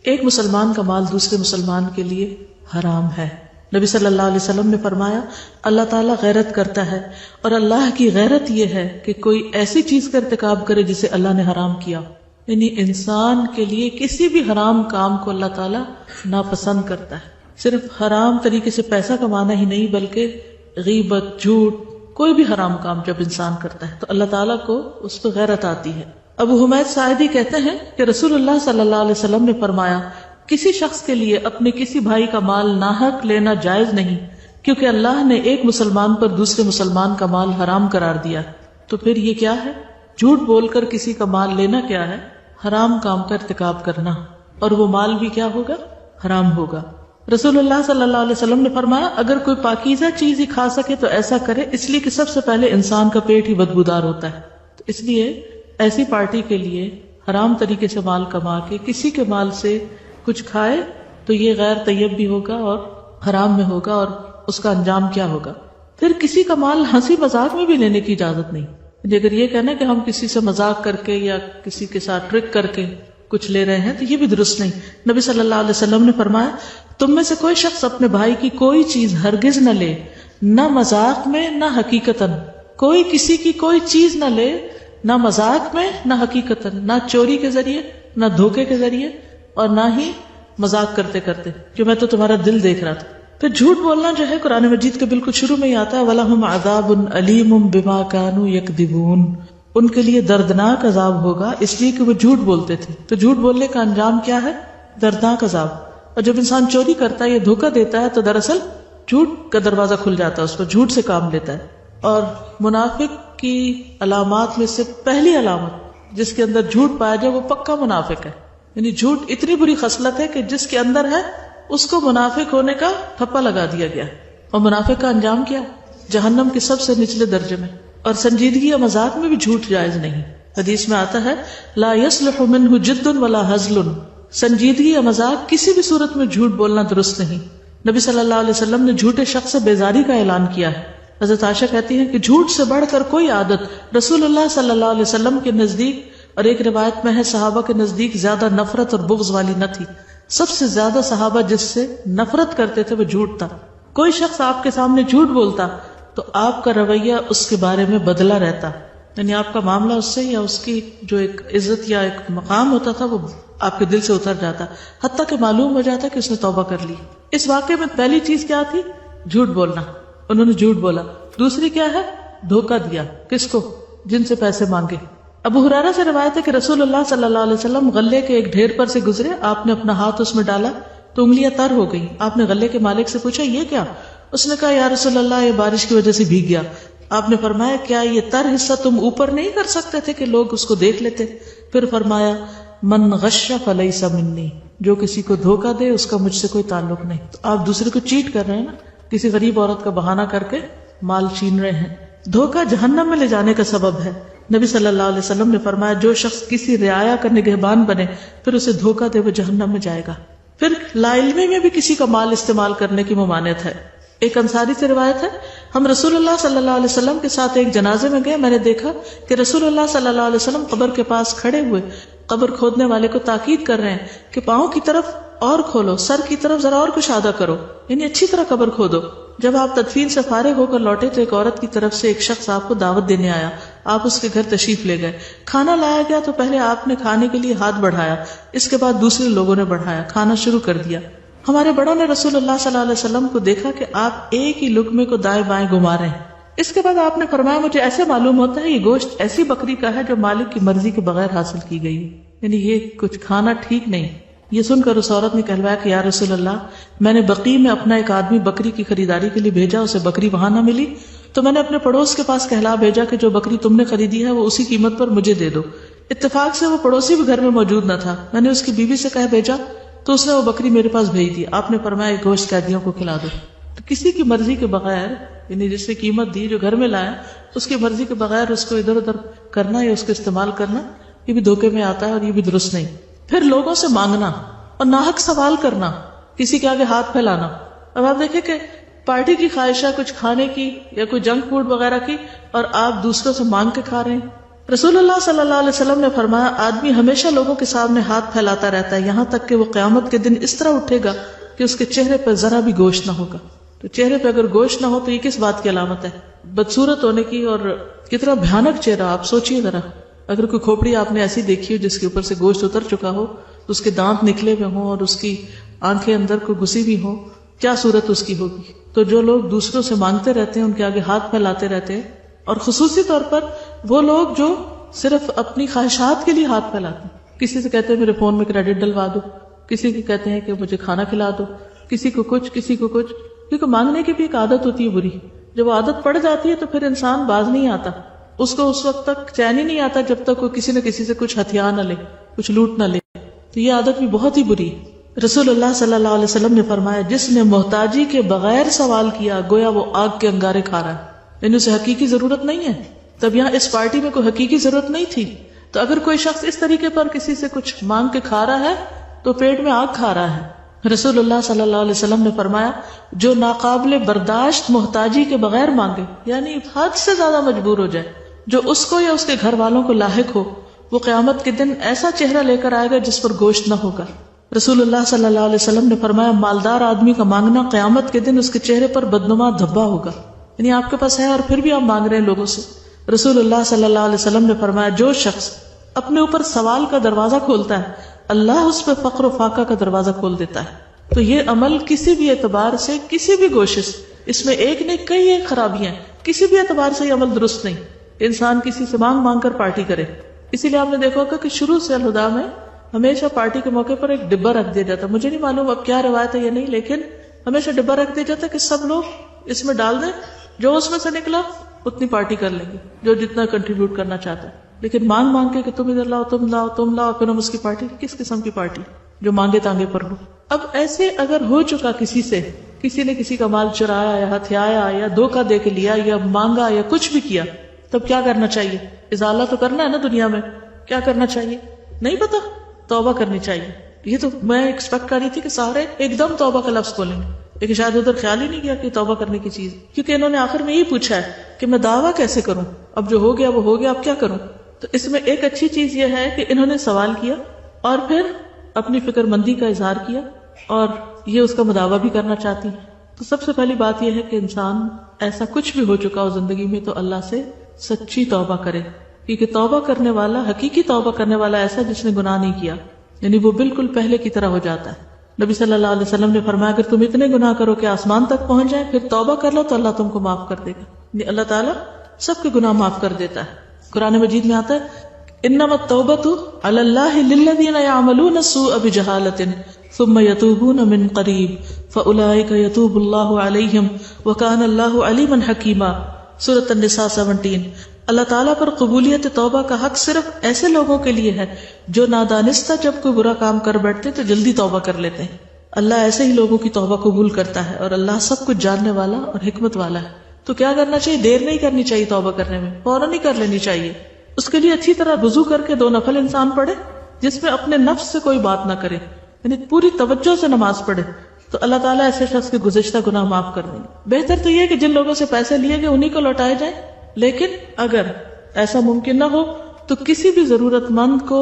ایک مسلمان کا مال دوسرے مسلمان کے لیے حرام ہے۔ نبی صلی اللہ علیہ وسلم نے فرمایا، اللہ تعالیٰ غیرت کرتا ہے، اور اللہ کی غیرت یہ ہے کہ کوئی ایسی چیز کا ارتکاب کرے جسے اللہ نے حرام کیا۔ یعنی انسان کے لیے کسی بھی حرام کام کو اللہ تعالیٰ ناپسند کرتا ہے۔ صرف حرام طریقے سے پیسہ کمانا ہی نہیں، بلکہ غیبت، جھوٹ، کوئی بھی حرام کام جب انسان کرتا ہے تو اللہ تعالیٰ کو اس پہ غیرت آتی ہے۔ ابو حمید ساعدی کہتے ہیں کہ رسول اللہ صلی اللہ علیہ وسلم نے فرمایا، کسی شخص کے لیے اپنے کسی بھائی کا مال ناحق لینا جائز نہیں، کیونکہ اللہ نے ایک مسلمان پر دوسرے مسلمان کا مال حرام قرار دیا۔ تو پھر یہ کیا ہے؟ جھوٹ بول کر کسی کا مال لینا کیا ہے؟ حرام کام کا ارتکاب کرنا، اور وہ مال بھی کیا ہوگا؟ حرام ہوگا۔ رسول اللہ صلی اللہ علیہ وسلم نے فرمایا، اگر کوئی پاکیزہ چیز ہی کھا سکے تو ایسا کرے، اس لیے کہ سب سے پہلے انسان کا پیٹ ہی بدبودار ہوتا ہے۔ تو اس لیے ایسی پارٹی کے لیے حرام طریقے سے مال کما کے کسی کے مال سے کچھ کھائے تو یہ غیر طیب بھی ہوگا اور حرام میں ہوگا، اور اس کا انجام کیا ہوگا؟ پھر کسی کا مال ہنسی مذاق میں بھی لینے کی اجازت نہیں۔ اگر یہ کہنا کہ ہم کسی سے مذاق کر کے یا کسی کے ساتھ ٹرک کر کے کچھ لے رہے ہیں تو یہ بھی درست نہیں۔ نبی صلی اللہ علیہ وسلم نے فرمایا، تم میں سے کوئی شخص اپنے بھائی کی کوئی چیز ہرگز نہ لے، نہ مذاق میں نہ حقیقتاً۔ کوئی کسی کی کوئی چیز نہ لے، نہ مذاق میں نہ حقیقتاً، نہ چوری کے ذریعے نہ دھوکے کے ذریعے اور نہ ہی مذاق کرتے کرتے کہ میں تو تمہارا دل دیکھ رہا تھا. پھر جھوٹ بولنا جو ہے قرآن مجید کے بالکل شروع میں ہی آتا ہے وَلَهُمْ عَذَابٌ أَلِيمٌ بِمَا كَانُوا يَكْذِبُونَ. ان کے لیے دردناک عذاب ہوگا اس لیے کہ وہ جھوٹ بولتے تھے. تو جھوٹ بولنے کا انجام کیا ہے؟ دردناک عذاب. اور جب انسان چوری کرتا ہے یا دھوکہ دیتا ہے تو دراصل جھوٹ کا دروازہ کھل جاتا ہے، اس پر جھوٹ سے کام لیتا ہے. اور منافق کی علامات میں سے پہلی علامت جس کے اندر جھوٹ پایا جائے وہ پکا منافق ہے. یعنی جھوٹ اتنی بری خصلت ہے کہ جس کے اندر ہے اس کو منافق ہونے کا ٹھپا لگا دیا گیا. اور منافق کا انجام کیا؟ جہنم کے سب سے نچلے درجے میں. اور سنجیدگی یا مذاق میں بھی جھوٹ جائز نہیں. حدیث میں آتا ہے لا يصلح منه جد ولا هزل. سنجیدگی یا مذاق کسی بھی صورت میں جھوٹ بولنا درست نہیں. نبی صلی اللہ علیہ وسلم نے جھوٹے شخص سے بیزاری کا اعلان کیا ہے. حضرت عائشہ کہتی ہیں کہ جھوٹ سے بڑھ کر کوئی عادت رسول اللہ صلی اللہ علیہ وسلم کے نزدیک اور ایک روایت میں ہے صحابہ کے نزدیک زیادہ نفرت اور بغض والی نہ تھی. سب سے زیادہ صحابہ جس سے نفرت کرتے تھے وہ جھوٹ تھا. کوئی شخص آپ کے سامنے جھوٹ بولتا تو آپ کا رویہ اس کے بارے میں بدلا رہتا. یعنی آپ کا معاملہ اس سے یا اس کی جو ایک عزت یا ایک مقام ہوتا تھا وہ آپ کے دل سے اتر جاتا، حتیٰ کہ معلوم ہو جاتا کہ اس نے توبہ کر لی. اس واقعے میں پہلی چیز کیا تھی؟ جھوٹ بولنا. انہوں نے جھوٹ بولا. دوسری کیا ہے؟ دھوکہ دیا. کس کو؟ جن سے پیسے مانگے. ابو ہریرہ سے روایت ہے کہ رسول اللہ صلی اللہ علیہ وسلم غلے کے ایک ڈھیر پر سے گزرے. آپ نے اپنا ہاتھ اس میں ڈالا تو انگلیاں تر ہو گئی. آپ نے غلے کے مالک سے پوچھا یہ کیا؟ اس نے کہا یا رسول اللہ یہ بارش کی وجہ سے بھیگ گیا. آپ نے فرمایا کیا یہ تر حصہ تم اوپر نہیں کر سکتے تھے کہ لوگ اس کو دیکھ لیتے؟ پھر فرمایا من غش فلیس منی. جو کسی کو دھوکہ دے اس کا مجھ سے کوئی تعلق نہیں. تو آپ دوسرے کو چیٹ کر رہے ہیں نا، کسی غریب عورت کا بہانہ کر کے مال چھین رہے ہیں. دھوکہ جہنم میں لے جانے کا سبب ہے. نبی صلی اللہ علیہ وسلم نے فرمایا جو شخص کسی رعایا کا نگہبان بنے پھر اسے دھوکہ دے وہ جہنم میں جائے گا. پھر لا علمی میں بھی کسی کا مال استعمال کرنے کی ممانعت ہے. ایک انصاری سے روایت ہے ہم رسول اللہ صلی اللہ علیہ وسلم کے ساتھ ایک جنازے میں گئے. میں نے دیکھا کہ رسول اللہ صلی اللہ علیہ وسلم قبر کے پاس کھڑے ہوئے قبر کھودنے والے کو تاکید کر رہے ہیں کہ پاؤں کی طرف اور کھولو، سر کی طرف ذرا اور کشادہ کرو، یعنی اچھی طرح قبر کھودو. جب آپ تدفین سے فارغ ہو کر لوٹے تو ایک عورت کی طرف سے ایک شخص آپ کو دعوت دینے آیا. آپ اس کے گھر تشریف لے گئے. کھانا لایا گیا تو پہلے آپ نے کھانے کے لیے ہاتھ بڑھایا، اس کے بعد دوسرے لوگوں نے بڑھایا، کھانا شروع کر دیا. ہمارے بڑوں نے رسول اللہ صلی اللہ علیہ وسلم کو دیکھا کہ آپ ایک ہی لقمے کو دائیں بائیں گھما رہے ہیں. اس کے بعد آپ نے فرمایا مجھے ایسے معلوم ہوتا ہے یہ گوشت ایسی بکری کا ہے جو مالک کی مرضی کے بغیر حاصل کی گئی، یعنی یہ کچھ کھانا ٹھیک نہیں. یہ سن کر اس عورت نے کہلوایا کہ یا رسول اللہ میں نے بقیع میں اپنا ایک آدمی بکری کی خریداری کے لیے بھیجا، اسے بکری وہاں نہ ملی تو میں نے اپنے پڑوس کے پاس کہلا بھیجا کہ جو بکری تم نے خریدی ہے وہ اسی قیمت پر مجھے دے دو. اتفاق سے وہ پڑوسی بھی گھر میں موجود نہ تھا. میں نے اس کی بیوی سے کہہ بھیجا تو اس نے وہ بکری میرے پاس بھیج دی. آپ نے فرمایا گوشت قیدیوں کو کھلا دو. تو کسی کی مرضی کے بغیر، یعنی جس سے قیمت دی جو گھر میں لایا اس کی مرضی کے بغیر اس کو ادھر ادھر کرنا یا اس کو استعمال کرنا یہ بھی دھوکے میں آتا ہے اور یہ بھی درست نہیں. پھر لوگوں سے مانگنا اور ناحق سوال کرنا، کسی کے آگے ہاتھ پھیلانا. اب آپ دیکھیں کہ پارٹی کی خواہشہ کچھ کھانے کی یا کوئی جنک فوڈ وغیرہ کی اور آپ دوسروں سے مانگ کے کھا رہے ہیں. رسول اللہ صلی اللہ علیہ وسلم نے فرمایا آدمی ہمیشہ لوگوں کے سامنے ہاتھ پھیلاتا رہتا ہے یہاں تک کہ وہ قیامت کے دن اس طرح اٹھے گا کہ اس کے چہرے پر ذرا بھی گوشت نہ ہوگا. تو چہرے پہ اگر گوشت نہ ہو تو یہ کس بات کی علامت ہے؟ بدصورت ہونے کی. اور کتنا بھیانک چہرہ، آپ سوچئے ذرا. اگر کوئی کھوپڑی آپ نے ایسی دیکھی ہو جس کے اوپر سے گوشت اتر چکا ہو، اس کے دانت نکلے ہوئے ہوں اور اس کی آنکھیں اندر کو گھسی بھی ہوں، کیا صورت اس کی ہوگی؟ تو جو لوگ دوسروں سے مانگتے رہتے ہیں ان کے آگے ہاتھ پھیلاتے رہتے ہیں، اور خصوصی طور پر وہ لوگ جو صرف اپنی خواہشات کے لیے ہاتھ پھیلاتے ہیں. کسی سے کہتے ہیں میرے فون میں کریڈٹ ڈلوا دو، کسی کو کہتے ہیں کہ مجھے کھانا کھلا دو، کسی کو کچھ کسی کو کچھ. کیونکہ مانگنے کی بھی ایک عادت ہوتی ہے بری. جب وہ عادت پڑ جاتی ہے تو پھر انسان باز نہیں آتا. اس کو اس وقت تک چین ہی نہیں آتا جب تک وہ کسی نہ کسی سے کچھ ہتھیار نہ لے، کچھ لوٹ نہ لے. تو یہ عادت بھی بہت ہی بری. رسول اللہ صلی اللہ علیہ وسلم نے فرمایا جس نے محتاجی کے بغیر سوال کیا گویا وہ آگ کے انگارے کھا رہا ہے، یعنی اسے حقیقی ضرورت نہیں ہے. تب یہاں اس پارٹی میں کوئی حقیقی ضرورت نہیں تھی. تو اگر کوئی شخص اس طریقے پر کسی سے کچھ مانگ کے کھا رہا ہے تو پیٹ میں آگ کھا رہا ہے. رسول اللہ صلی اللہ علیہ وسلم نے فرمایا جو ناقابل برداشت محتاجی کے بغیر مانگے، یعنی حد سے زیادہ مجبور ہو جائے، جو اس کو یا اس کے گھر والوں کو لاحق ہو، وہ قیامت کے دن ایسا چہرہ لے کر آئے گا جس پر گوشت نہ ہوگا. رسول اللہ صلی اللہ علیہ وسلم نے فرمایا مالدار آدمی کا مانگنا قیامت کے دن اس کے چہرے پر بدنما دھبا ہوگا. یعنی آپ کے پاس ہے اور پھر بھی آپ مانگ رہے ہیں لوگوں سے. رسول اللہ صلی اللہ علیہ وسلم نے فرمایا جو شخص اپنے اوپر سوال کا دروازہ کھولتا ہے، اللہ اس پہ فقر و فاقہ کا دروازہ کھول دیتا ہے. تو یہ عمل کسی بھی اعتبار سے، کسی بھی گوشے سے، اس میں ایک نہیں کئی ایک خرابیاں ہیں، کسی بھی اعتبار سے یہ عمل درست نہیں. انسان کسی سے مانگ مانگ کر پارٹی کرے. اسی لیے آپ نے دیکھا ہوگا کہ شروع سے الہدیٰ میں ہمیشہ پارٹی کے موقع پر ایک ڈبہ رکھ دیا جاتا. مجھے نہیں معلوم اب کیا روایت ہے یا نہیں، لیکن ہمیشہ ڈبہ رکھ دیا جاتا کہ سب لوگ اس میں ڈال دیں، جو اس میں سے نکلا اتنی پارٹی کر لیں گے، جو جتنا کنٹریبیوٹ کرنا چاہتا ہے. لیکن مانگ مانگ کے کہ تم ادھر لاؤ، تم لاؤ، تم لاؤ، پھر ہم اس کی پارٹی، کس قسم کی پارٹی جو مانگے تانگے پر ہو. اب ایسے اگر ہو چکا کسی سے، کسی نے کسی کا مال چرایا یا ہتھیایا یا دھوکہ دے کے لیا یا مانگا یا کچھ بھی کیا، تب کیا کرنا چاہیے؟ ازالہ تو کرنا ہے نا دنیا میں. کیا کرنا چاہیے؟ نہیں پتا. توبہ کرنی چاہیے. یہ تو میں ایکسپیکٹ کر رہی تھی کہ سارے ایک دم توبہ کا لفظ بولیں گے، لیکن شاید ادھر خیال ہی نہیں کیا کہ توبہ کرنے کی چیز، کیونکہ انہوں نے آخر میں یہی پوچھا ہے کہ میں دعویٰ کیسے کروں، اب جو ہو گیا وہ ہو گیا، اب کیا کروں. تو اس میں ایک اچھی چیز یہ ہے کہ انہوں نے سوال کیا اور پھر اپنی فکر مندی کا اظہار کیا اور یہ اس کا مداوع بھی کرنا چاہتی ہیں. تو سب سے پہلی بات یہ ہے کہ انسان ایسا کچھ بھی ہو چکا ہو زندگی میں تو اللہ سے سچی توبہ کرے، کیونکہ توبہ کرنے والا، حقیقی توبہ کرنے والا ایسا جس نے گناہ نہیں کیا، یعنی وہ بالکل پہلے کی طرح ہو جاتا ہے. نبی صلی اللہ علیہ وسلم نے فرمایا اگر تم اتنے گناہ کرو کہ آسمان تک پہنچ جائیں پھر توبہ کر لو تو اللہ تم کو معاف کر دے گا. یعنی اللہ تعالیٰ سب کے گناہ معاف کر دیتا ہے. قرآن مجید میں آتا ہے انما التوبۃ علی اللہ للذین یعملون السوء بجہالۃ ثم یتوبون من قریب فاولئک یتوب اللہ علیہم وکان اللہ علیما حکیما. سورۃ النساء 17. اللہ تعالیٰ پر قبولیت توبہ کا حق صرف ایسے لوگوں کے لیے ہے جو نادانستہ جب کوئی برا کام کر بیٹھتے تو جلدی توبہ کر لیتے ہیں. اللہ ایسے ہی لوگوں کی توبہ قبول کرتا ہے اور اللہ سب کچھ جاننے والا اور حکمت والا ہے. تو کیا کرنا چاہیے؟ دیر نہیں کرنی چاہیے توبہ کرنے میں، فوراً ہی کر لینی چاہیے. اس کے لیے اچھی طرح وضو کر کے 2 نفل انسان پڑھے جس میں اپنے نفس سے کوئی بات نہ کرے، یعنی پوری توجہ سے نماز پڑھے تو اللہ تعالیٰ ایسے شخص کے گزشتہ گناہ معاف کر دیں گے. بہتر تو یہ کہ جن لوگوں سے پیسے لیے گئے انہی کو لوٹائے جائیں، لیکن اگر ایسا ممکن نہ ہو تو کسی بھی ضرورت مند کو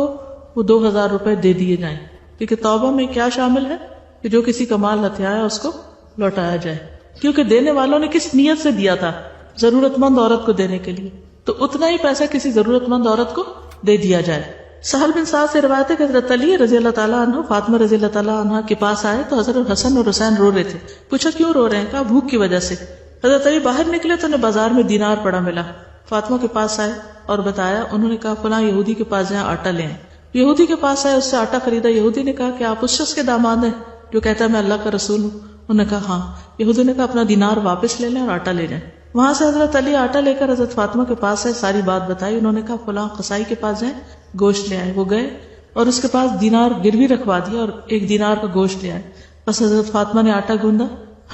وہ 2000 روپے دے دیے جائیں، کیونکہ توبہ میں کیا شامل ہے کہ جو کسی کا مال ہتھیایا اس کو لوٹایا جائے، کیونکہ دینے والوں نے کس نیت سے دیا تھا؟ ضرورت مند عورت کو دینے کے لیے، تو اتنا ہی پیسہ کسی ضرورت مند عورت کو دے دیا جائے. سہل بن سعد سے روایت ہے کہ حضرت علی رضی اللہ تعالیٰ عنہ فاطمہ رضی اللہ تعالیٰ عنہ کے پاس آئے تو حضرت حسن اور حسین رو رہے تھے. پوچھا کیوں رو رہے ہیں؟ کہا بھوک کی وجہ سے. حضرت علی باہر نکلے تو انہیں بازار میں دینار پڑا ملا. فاطمہ کے پاس آئے اور بتایا. انہوں نے کہا فلاں یہودی کے پاس جائیں آٹا لیں. یہودی کے پاس آئے، اس سے آٹا خریدا. یہودی نے کہا کہ آپ اس شخص کے داماد ہیں جو کہتا ہے میں اللہ کا رسول ہوں؟ انہوں نے کہا ہاں. یہودی نے کہا اپنا دینار واپس لے لیں اور آٹا لے جائیں. وہاں سے حضرت علی آٹا لے کر حضرت فاطمہ کے پاس ہے، ساری بات بتائی. انہوں نے کہا فلاں قصائی کے پاس جائیں گوشت لے آئے. وہ گئے اور اس کے پاس دینار گروی رکھوا دیا اور 1 دینار کا گوشت لے آئے. بس حضرت فاطمہ نے آٹا گوندا،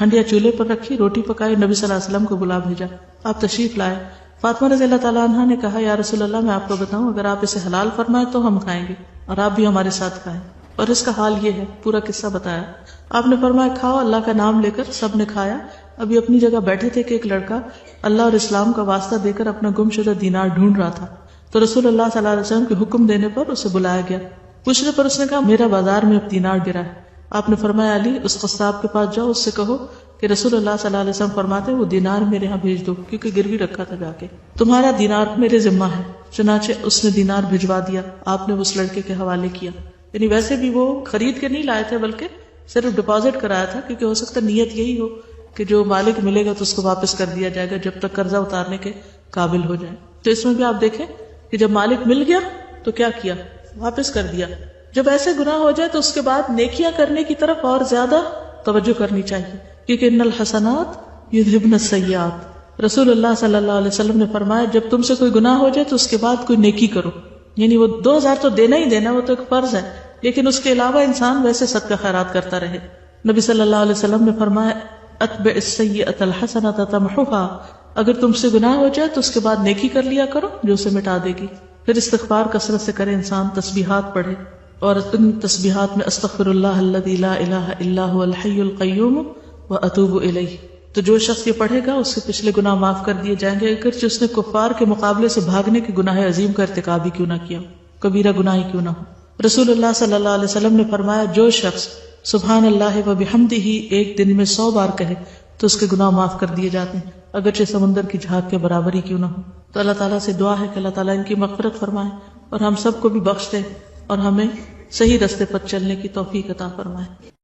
ہنڈیا چولہے پر رکھی، روٹی پکائی، نبی صلی اللہ علیہ وسلم کو بلا بھیجا. آپ تشریف لائے. فاطمہ رضی اللہ تعالیٰ عنہ نے کہا یا رسول اللہ میں آپ کو بتاؤں اگر آپ اسے حلال فرمائیں تو ہم کھائیں گے اور آپ بھی ہمارے ساتھ کھائیں. اور اس کا حال یہ ہے، پورا قصہ بتایا. آپ نے فرمایا کھاؤ. اللہ کا نام لے کر سب نے کھایا. ابھی اپنی جگہ بیٹھے تھے کہ ایک لڑکا اللہ اور اسلام کا واسطہ دے کر اپنا گم شدہ دینار ڈھونڈ رہا تھا. تو رسول اللہ صلی اللہ علیہ وسلم کے حکم دینے پر اسے بلایا گیا. پوچھنے پر اس نے کہا میرا بازار میں اب دینار گرا ہے. آپ نے فرمایا علی اس قصاب کے پاس جاؤ، اس سے کہو کہ رسول اللہ صلی اللہ علیہ وسلم فرماتے وہ دینار میرے ہاں بھیج دو، کیونکہ گروی رکھا تھا جا کے. تمہارا دینار میرے ذمہ ہے. چنانچہ اس نے دینار بھجوا دیا. آپ نے اس لڑکے کے حوالے کیا. یعنی ویسے بھی وہ خرید کے نہیں لائے تھے بلکہ صرف ڈپازٹ کرایا تھا، کیونکہ ہو سکتا نیت یہی ہو کہ جو مالک ملے گا تو اس کو واپس کر دیا جائے گا جب تک قرضہ اتارنے کے قابل ہو جائے. تو اس میں بھی آپ دیکھیں کہ جب مالک مل گیا تو کیا کیا؟ واپس کر دیا. جب ایسے گناہ ہو جائے تو اس کے بعد نیکیاں کرنے کی طرف اور زیادہ توجہ کرنی چاہیے، کیونکہ ان الحسنات یذھبن السیئات. رسول اللہ صلی اللہ علیہ وسلم نے فرمایا جب تم سے کوئی گناہ ہو جائے تو اس کے بعد کوئی نیکی کرو. یعنی وہ 2000 تو دینا ہی دینا، وہ تو ایک فرض ہے، لیکن اس کے علاوہ انسان ویسے صدقہ خیرات کرتا رہے. نبی صلی اللہ علیہ وسلم نے فرمایا اتبع السیئۃ الحسنۃ تمحوها. اگر تم سے گناہ ہو جائے تو اس کے بعد نیکی کر لیا کرو جو اسے مٹا دے گی. پھر استغفار کثرت سے کرے انسان، تسبیحات پڑھے، اور ان تسبیحات میں استغفر اللہ الذی لا الہ الا هو الحی القیوم واتوب الیہ. تو جو شخص یہ پڑھے گا اس کے پچھلے گناہ معاف کر دیے جائیں گے، اگرچہ اس نے کفار کے مقابلے سے بھاگنے کے گناہ عظیم کا ارتکاب ہی کیوں نہ کیا، کبیرہ گناہ ہی کیوں نہ ہو. رسول اللہ صلی اللہ علیہ وسلم نے فرمایا جو شخص سبحان اللہ وبحمدہ ایک دن میں 100 بار کہے تو اس کے گناہ معاف کر دیے جاتے ہیں، اگرچہ سمندر کی جھاگ کے برابر ہی کیوں نہ ہو. تو اللہ تعالیٰ سے دعا ہے کہ اللہ تعالیٰ ان کی مغفرت فرمائے اور ہم سب کو بھی بخش دے اور ہمیں صحیح راستے پر چلنے کی توفیق عطا فرمائے.